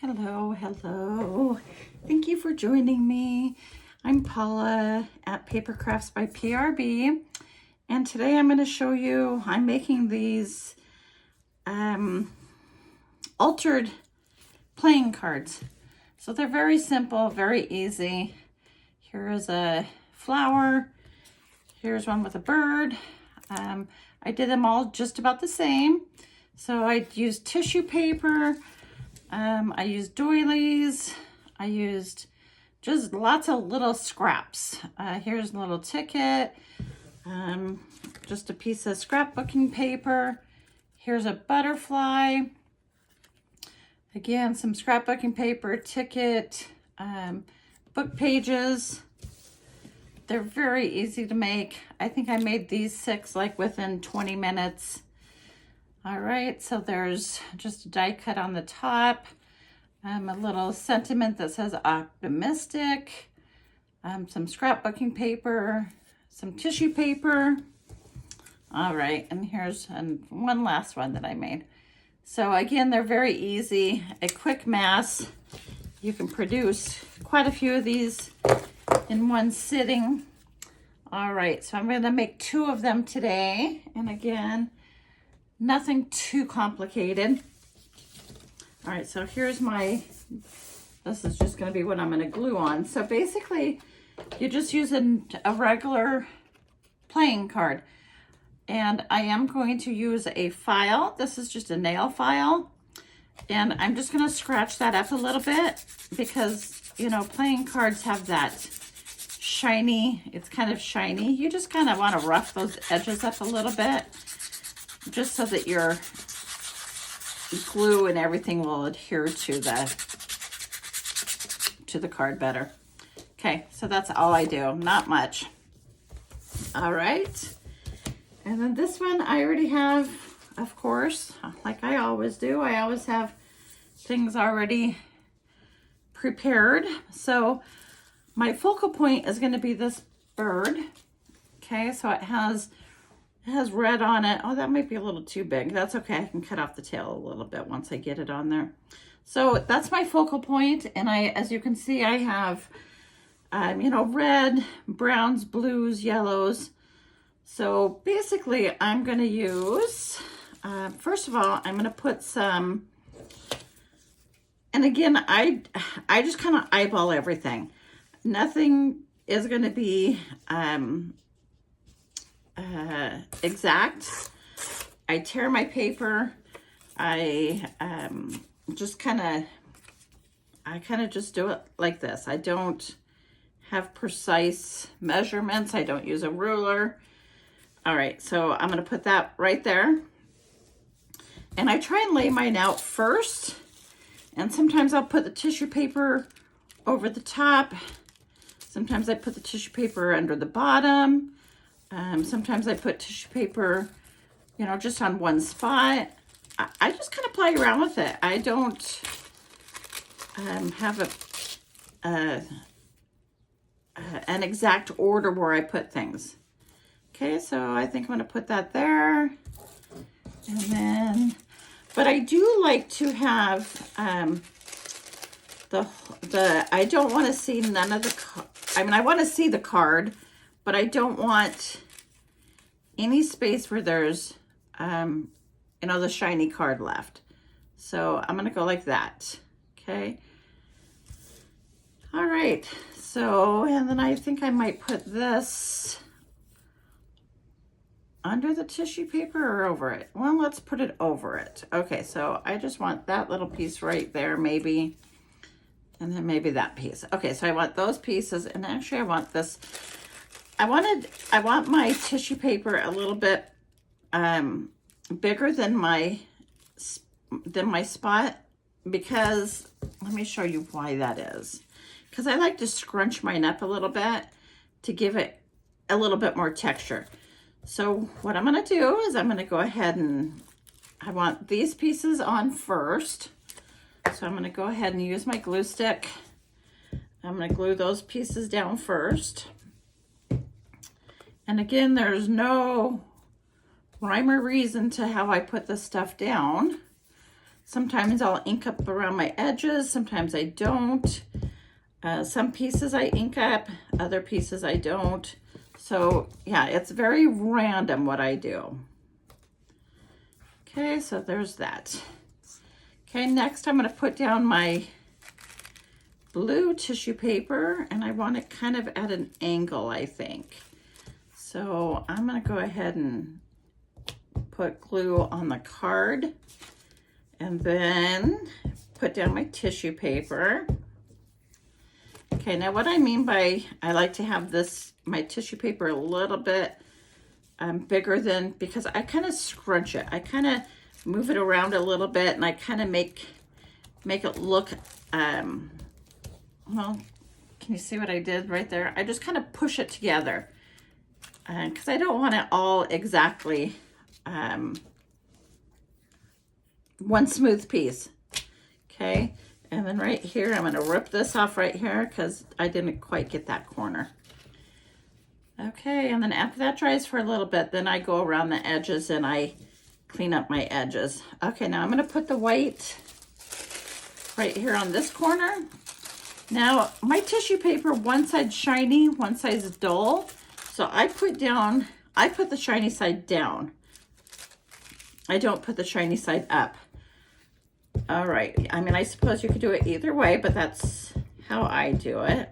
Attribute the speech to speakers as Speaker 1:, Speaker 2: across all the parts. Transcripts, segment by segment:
Speaker 1: Hello, hello. Thank you for joining me. I'm Paula at Paper Crafts by PRB, and today I'm going to show you, I'm making these altered playing cards. So they're very simple, very easy. Here is a flower. Here's one with a bird. I did them all just about the same. So I used tissue paper. I used doilies. I used just lots of little scraps. Here's a little ticket. Just a piece of scrapbooking paper. Here's a butterfly. Again, some scrapbooking paper, ticket, book pages. They're very easy to make. I think I made these 6 like within 20 minutes. All right, so there's just a die cut on the top, a little sentiment that says optimistic, some scrapbooking paper, some tissue paper. All right, and here's one last one that I made. So again, they're very easy, a quick mass. You can produce quite a few of these in one sitting. All right, so I'm gonna make 2 of them today. And again, nothing too complicated. All right, so here's this is just gonna be what I'm gonna glue on. So basically, you're just using a regular playing card. And I am going to use a file. This is just a nail file. And I'm just gonna scratch that up a little bit because, you know, playing cards have that shiny, it's kind of shiny. You just kind of wanna rough those edges up a little bit, just so that your glue and everything will adhere to the card better. Okay, so that's all I do, not much. All right, and then this one I already have, of course, like I always do. I always have things already prepared. So my focal point is going to be this bird. Okay, so it has red on it. Oh, that might be a little too big. That's okay. I can cut off the tail a little bit once I get it on there. So that's my focal point. And as you can see, I have, you know, red, browns, blues, yellows. So basically I'm going to use, first of all, I'm going to put some, and again, I just kind of eyeball everything. Nothing is going to be, exact. I tear my paper. I kind of just do it like this. I don't have precise measurements. I don't use a ruler. All right, so I'm going to put that right there. And I try and lay mine out first. And sometimes I'll put the tissue paper over the top. Sometimes I put the tissue paper under the bottom. Sometimes I put tissue paper, you know, just on one spot. I just kind of play around with it. I don't have an exact order where I put things. Okay, so I think I'm going to put that there. And then, but I do like to have I don't want to see none of I mean, I want to see the card, but I don't want any space where there's, you know, the shiny card left. So I'm going to go like that. Okay. All right. So, and then I think I might put this under the tissue paper or over it. Well, let's put it over it. Okay. So I just want that little piece right there, maybe. And then maybe that piece. Okay. So I want those pieces, and actually I want this. I want my tissue paper a little bit bigger than my spot, because let me show you why that is. Because I like to scrunch mine up a little bit to give it a little bit more texture. So what I'm going to do is I'm going to go ahead and I want these pieces on first. So I'm going to go ahead and use my glue stick. I'm going to glue those pieces down first. And again, there's no rhyme or reason to how I put this stuff down. Sometimes I'll ink up around my edges, sometimes I don't. Some pieces I ink up, other pieces I don't. So yeah, it's very random what I do. Okay, so there's that. Okay, next I'm going to put down my blue tissue paper, and I want it kind of at an angle, I think. So I'm going to go ahead and put glue on the card, and then put down my tissue paper. Okay, now what I mean by I like to have my tissue paper a little bit bigger than, because I kind of scrunch it. I kind of move it around a little bit, and I kind of make it look, well, can you see what I did right there? I just kind of push it together because I don't want it all exactly one smooth piece. Okay, and then right here, I'm going to rip this off right here because I didn't quite get that corner. Okay, and then after that dries for a little bit, then I go around the edges and I clean up my edges. Okay, now I'm going to put the white right here on this corner. Now, my tissue paper, one side's shiny, one side's dull. So I put the shiny side down. I don't put the shiny side up. All right, I mean, I suppose you could do it either way, but that's how I do it.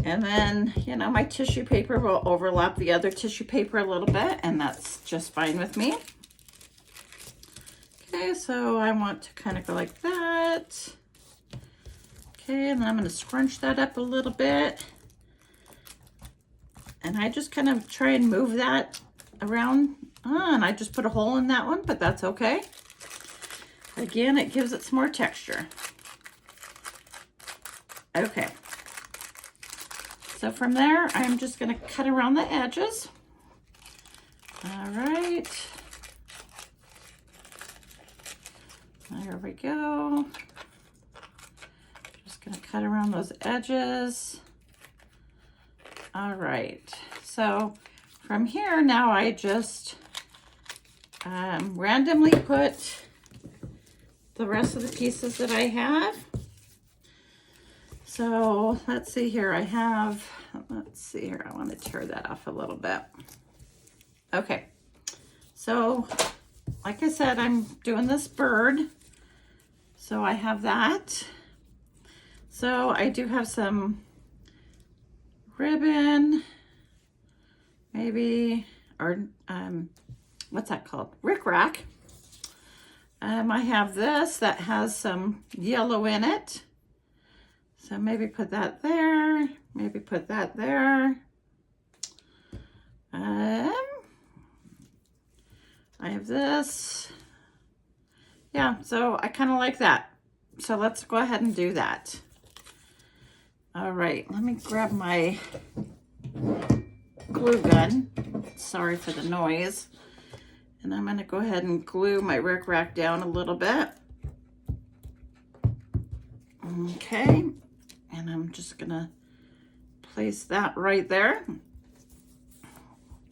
Speaker 1: And then, you know, my tissue paper will overlap the other tissue paper a little bit, and that's just fine with me. Okay, so I want to kind of go like that. Okay, and then I'm going to scrunch that up a little bit. And I just kind of try and move that around. And I just put a hole in that one, but that's okay. Again, it gives it some more texture. Okay. So from there, I'm just going to cut around the edges. All right. There we go. Just going to cut around those edges. All right. So from here, now I just randomly put the rest of the pieces that I have. So let's see here. I want to tear that off a little bit. Okay. So like I said, I'm doing this bird. So I have that. So I do have some ribbon, maybe, or what's that called? Rickrack. I have this that has some yellow in it. So maybe put that there, maybe put that there. I have this. Yeah, so I kind of like that. So let's go ahead and do that. All right, let me grab my glue gun. Sorry for the noise. And I'm going to go ahead and glue my rickrack down a little bit. Okay, and I'm just going to place that right there.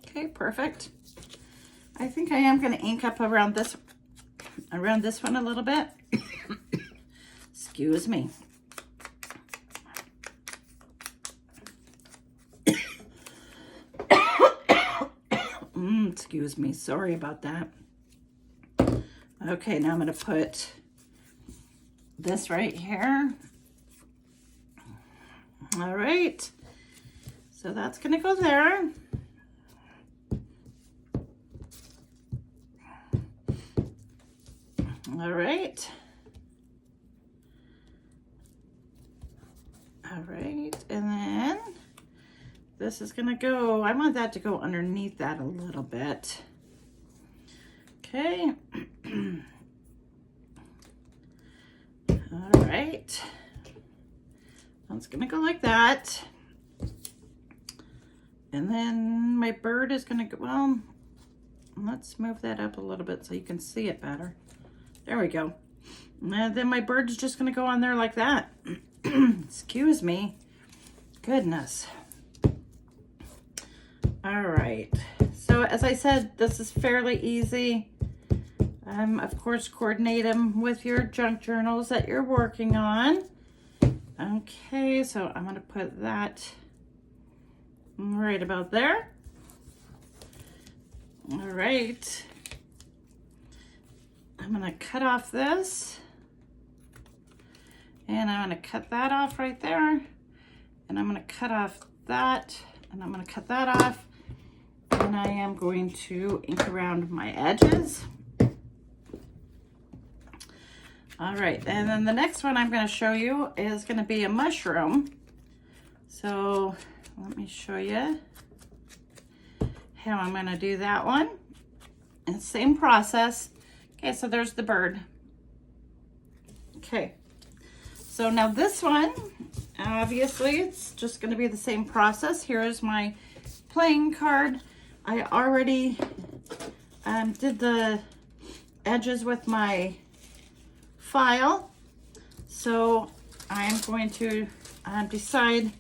Speaker 1: Okay, perfect. I think I am going to ink up around this one a little bit. Excuse me. Excuse me, sorry about that. Okay, now I'm going to put this right here. All right, so that's going to go there. All right. All right, and then this is going to go, I want that to go underneath that a little bit. Okay. All right. That's going to go like that. And then my bird is going to go, well, let's move that up a little bit so you can see it better. There we go. And then my bird's just going to go on there like that. Excuse me. Goodness. All right. So as I said, this is fairly easy. Of course, coordinate them with your junk journals that you're working on. Okay, so I'm going to put that right about there. All right. I'm going to cut off this. And I'm going to cut that off right there. And I'm going to cut off that. And I'm going to cut that off. And I am going to ink around my edges. All right, and then the next one I'm going to show you is going to be a mushroom. So let me show you how I'm going to do that one. And same process. Okay, so there's the bird. Okay, so now this one, obviously it's just going to be the same process. Here is my playing card. I already did the edges with my file, so I'm going to decide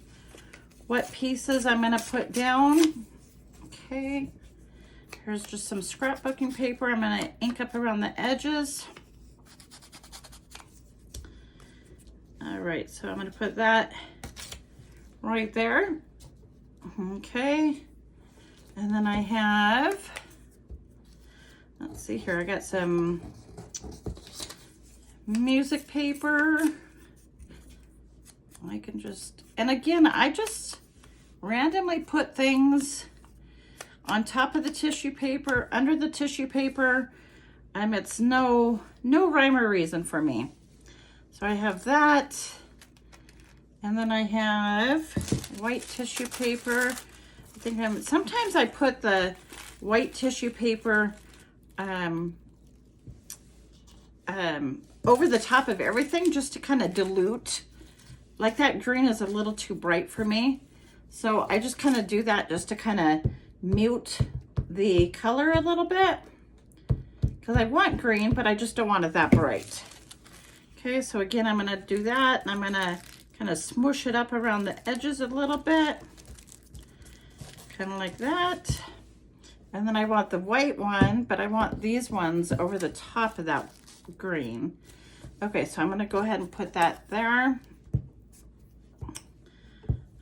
Speaker 1: what pieces I'm going to put down. Okay, here's just some scrapbooking paper. I'm going to ink up around the edges. All right, so I'm going to put that right there. Okay, and then I have, let's see here, I got some music paper. I can just, and again, I just randomly put things on top of the tissue paper, under the tissue paper. It's no rhyme or reason for me. So I have that, and then I have white tissue paper. I think sometimes I put the white tissue paper over the top of everything just to kind of dilute. Like that green is a little too bright for me. So I just kind of do that just to kind of mute the color a little bit. Because I want green, but I just don't want it that bright. Okay, so again, I'm going to do that. And I'm going to kind of smoosh it up around the edges a little bit. Kind of like that. And then I want the white one, but I want these ones over the top of that green. Okay, so I'm going to go ahead and put that there.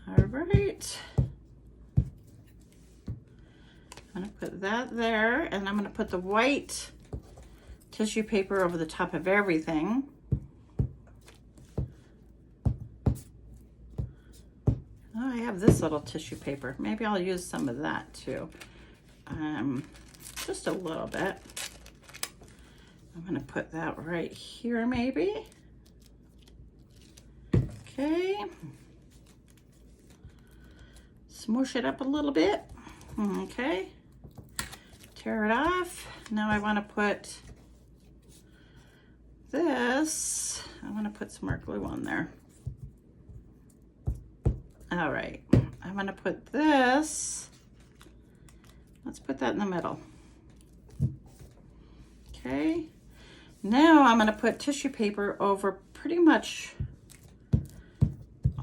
Speaker 1: All right. I'm going to put that there, and I'm going to put the white tissue paper over the top of everything. Oh, I have this little tissue paper. Maybe I'll use some of that too. Just a little bit. I'm going to put that right here maybe. Okay. Smoosh it up a little bit. Okay. Tear it off. Now I want to put this. I want to put some more glue on there. All right. I'm going to put this. Let's put that in the middle. Okay. Now I'm going to put tissue paper over pretty much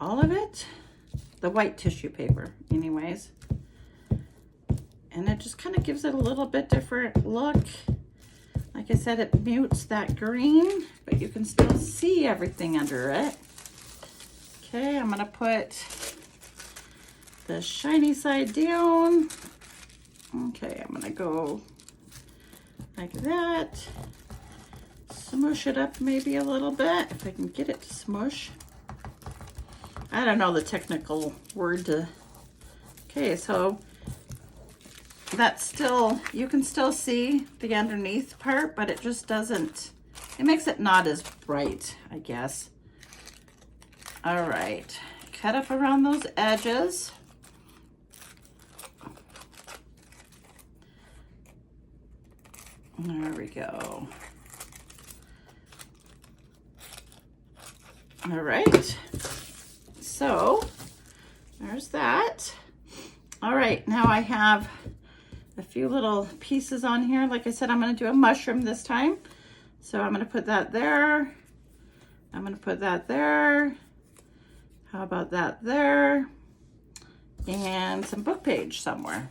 Speaker 1: all of it. The white tissue paper, anyways. And it just kind of gives it a little bit different look. Like I said, it mutes that green, but you can still see everything under it. Okay, I'm going to put the shiny side down. Okay, I'm going to go like that. Smush it up maybe a little bit, if I can get it to smush. I don't know the technical word to, okay, so that's still, you can still see the underneath part, but it just doesn't, it makes it not as bright, I guess. All right, cut up around those edges. There we go. All right, so there's that. All right, now I have a few little pieces on here. Like I said, I'm going to do a mushroom this time. So I'm going to put that there. I'm going to put that there. How about that there? And some book page somewhere.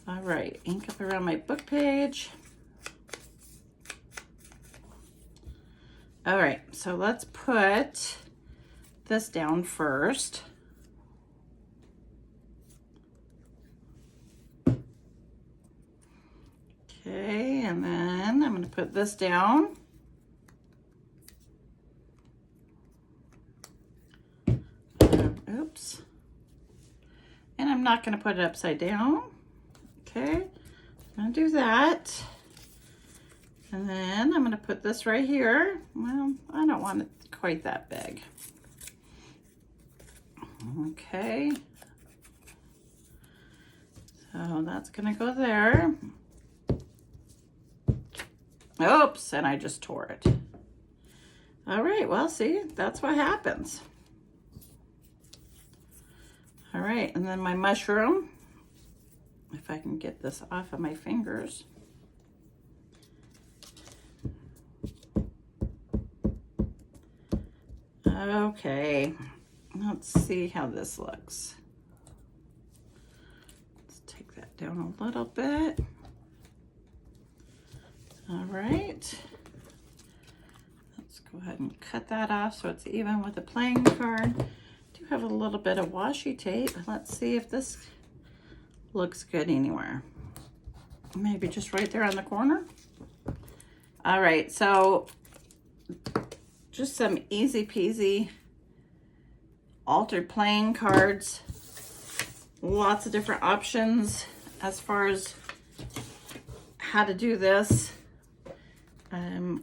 Speaker 1: All right, ink up around my book page. All right, so let's put this down first. Okay, and then I'm going to put this down. Oops. And I'm not going to put it upside down. Okay, I'm going to do that. And then I'm going to put this right here. Well, I don't want it quite that big. Okay. So that's going to go there. Oops, and I just tore it. All right, well, see, that's what happens. All right, and then my mushroom, if I can get this off of my fingers. Okay, let's see how this looks. Let's take that down a little bit. All right, let's go ahead and cut that off so it's even with the playing card. I do have a little bit of washi tape. Let's see if this looks good anywhere. Maybe just right there on the corner. All right, so just some easy peasy altered playing cards. Lots of different options as far as how to do this.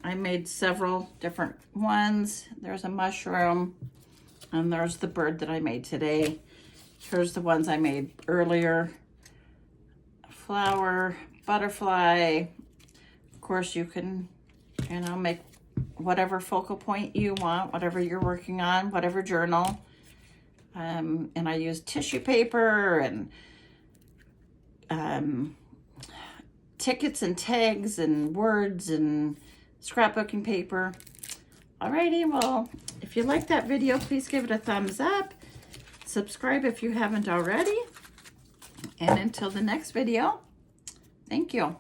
Speaker 1: I made several different ones. There's a mushroom, and there's the bird that I made today. Here's the ones I made earlier. Flower, butterfly. Of course, you can, make whatever focal point you want, whatever you're working on, whatever journal. And I used tissue paper and tickets and tags and words and scrapbooking paper. Alrighty, well, if you like that video, please give it a thumbs up. Subscribe if you haven't already. And until the next video, thank you.